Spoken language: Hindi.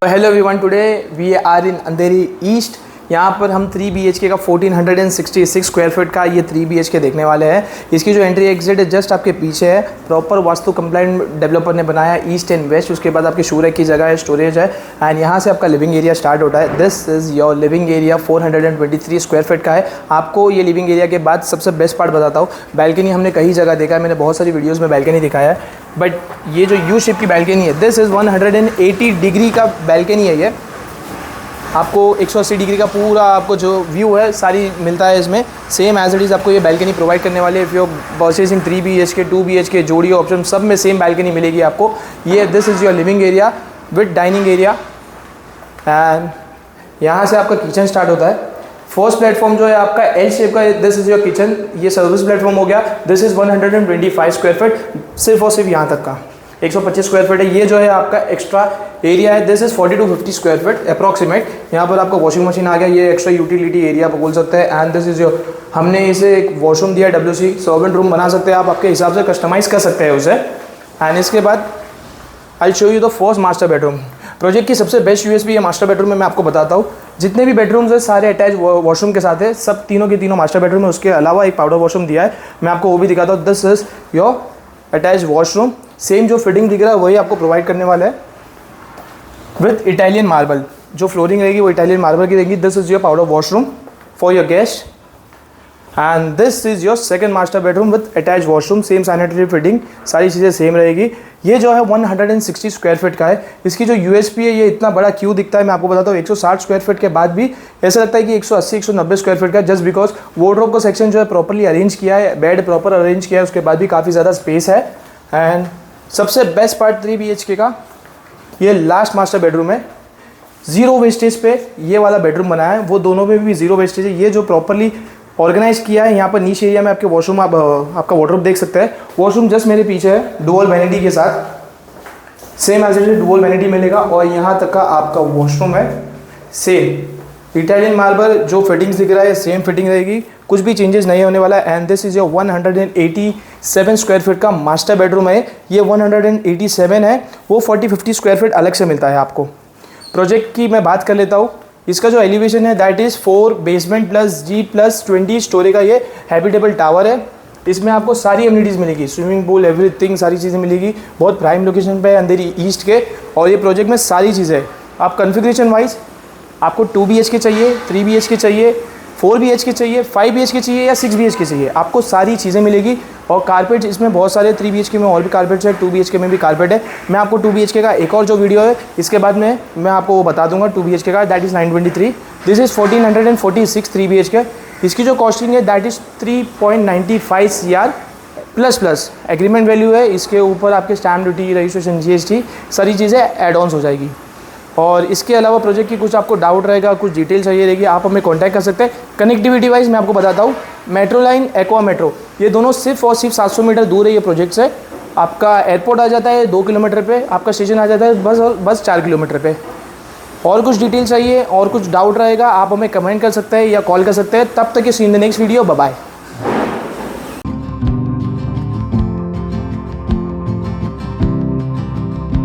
Hello everyone, today we are in Andheri East. यहाँ पर हम 3 BHK का 1466 स्क्वायर फीट का ये 3 BHK देखने वाले हैं। इसकी जो एंट्री एग्जिट है जस्ट आपके पीछे है। प्रॉपर वास्तु कंप्लाइंट डेवलपर ने बनाया ईस्ट एंड वेस्ट। उसके बाद आपकी शू रैक की जगह है, स्टोरेज है एंड यहाँ से आपका लिविंग एरिया स्टार्ट होता है। This is your living area 423 square feet का है। आपको ये लिविंग एरिया के बाद सबसे बेस्ट पार्ट बताता हूँ, बैल्कनी हमने कई जगह देखा है, मैंने बहुत सारी वीडियोज़ में बैल्कनी दिखाया है, बट ये जो यू शेप की बैल्कनी है, दिस इज़ 180 डिग्री का बैल्कनी है। ये आपको 180 डिग्री का पूरा आपको जो व्यू है सारी मिलता है इसमें। सेम एज इट इज़ आपको ये बैल्कनी प्रोवाइड करने वाले। If you purchasing 3 BHK 2 BHK जोड़ी ऑप्शन सब में सेम बैल्कनी मिलेगी आपको। ये this is your living area with dining area and यहाँ से आपका किचन स्टार्ट होता है। फर्स्ट प्लेटफॉर्म जो है आपका एल शेप का, दिस इज़ योर किचन। ये सर्विस प्लेटफॉर्म हो गया। दिस इज़ 125 स्क्वायर फीट, सिर्फ और सिर्फ यहाँ तक का 125 स्क्वायर फीट है। ये जो है आपका एक्स्ट्रा एरिया है। This is 40 to 50 square feet approximate. यहाँ पर आपको वॉशिंग मशीन आ गया, ये एक्स्ट्रा यूटिलिटी एरिया आप बोल सकते हैं। एंड दिस इज़ योर, हमने इसे एक वॉशरूम दिया WC, सर्वेंट रूम बना सकते हैं आप, आपके हिसाब से कस्टमाइज़ कर सकते हैं उसे। एंड इसके बाद I show you the first master bedroom. Project की सबसे बेस्ट USP ये मास्टर बेडरूम में मैं आपको बताता हूँ। जितने भी बेडरूम्स है सारे अटैच वॉशरूम के साथ है, सब तीनों के तीनों मास्टर बेडरूम है। उसके अलावा एक पाउडर वॉशरूम दिया है, मैं आपको वो भी दिखाता हूँ। This is your attach washroom. Same जो फिटिंग दिख रहा है वही आपको प्रोवाइड करने वाला है विथ इटालियन मार्बल। जो फ्लोरिंग रहेगी वो इटालियन मार्बल की रहेगी। This is your powder washroom for your guest and this is your second master bedroom with attach washroom. Same sanitary fitting, सारी चीज़ें सेम रहेगी। ये जो है 160 स्क्वायर फीट का है। इसकी जो USP है, ये इतना बड़ा क्यों दिखता है मैं आपको बताता हूँ। 160 स्क्वायर फीट के बाद भी ऐसा लगता है कि 180-190 स्क्वायर फीट का, जस्ट बिकॉज वार्डरोब का सेक्शन जो है प्रॉपरली अरेंज किया है, बेड प्रॉपर अरेंज किया है, उसके बाद भी काफ़ी ज़्यादा स्पेस है। एंड सबसे बेस्ट पार्ट 3 BHK का ये लास्ट मास्टर बेडरूम है। ज़ीरो वेस्टेज पे ये वाला बेडरूम बनाया है, वो दोनों में भी ज़ीरो वेस्टेज है। ये जो प्रॉपरली ऑर्गेनाइज किया है, यहाँ पर नीचे एरिया में आपके वॉशरूम, आप आपका वार्डरोब देख सकते हैं। वॉशरूम जस्ट मेरे पीछे है, डुअल वैनिटी के साथ। Same as it is dual vanity मिलेगा और यहाँ तक का आपका वॉशरूम है सेम इटालियन मार्बल। जो फिटिंग्स दिख रहा है सेम फिटिंग रहेगी, कुछ भी चेंजेस नहीं होने वाला है। And this is your 187 square feet का मास्टर बेडरूम है। ये 187 है, वो 40-50 स्क्वायर फीट अलग से मिलता है आपको। प्रोजेक्ट की मैं बात कर लेता हूँ। इसका जो एलिवेशन है that is 4 basement plus G+20 story का ये हैबिटेबल टावर है। इसमें आपको सारी एमिनिटीज़ मिलेगी, स्विमिंग पूल, एवरीथिंग, सारी चीज़ें मिलेगी। बहुत प्राइम लोकेशन पे है अंधेरी ईस्ट के। और ये प्रोजेक्ट में सारी चीज़ें आप कन्फिग्रेशन वाइज आपको 2 BHK चाहिए, 3 BHK चाहिए, 4 BHK चाहिए, 5 BHK चाहिए या 6 BHK चाहिए, आपको सारी चीज़ें मिलेगी। और कारपेट इसमें बहुत सारे 3 BHK में और भी कारपेट्स है, 2 BHK में भी कारपेट है। मैं आपको 2 BHK का एक और जो वीडियो है इसके बाद में मैं आपको वो बता दूंगा 2 BHK का, that is 923। This is 1446 3 BHK। इसकी जो कॉस्टिंग है that is 3.95 CR plus agreement value है। इसके ऊपर आपके स्टैम्प ड्यूटी, रजिस्ट्रेशन, GST सारी चीज़ें एड ऑन्स हो जाएगी। और इसके अलावा प्रोजेक्ट की कुछ आपको डाउट रहेगा, कुछ डिटेल चाहिए रहेगी, आप हमें कांटेक्ट कर सकते हैं। कनेक्टिविटी वाइज मैं आपको बताता हूँ, मेट्रो लाइन, एक्वा मेट्रो, ये दोनों सिर्फ और सिर्फ 700 मीटर दूर है ये प्रोजेक्ट से। आपका एयरपोर्ट आ जाता है 2 किलोमीटर पे, आपका स्टेशन आ जाता है बस 4 किलोमीटर पे। और कुछ डिटेल चाहिए और कुछ डाउट रहेगा आप हमें कमेंट कर सकते हैं या कॉल कर सकते हैं। तब तक ये see in the next video, bye bye.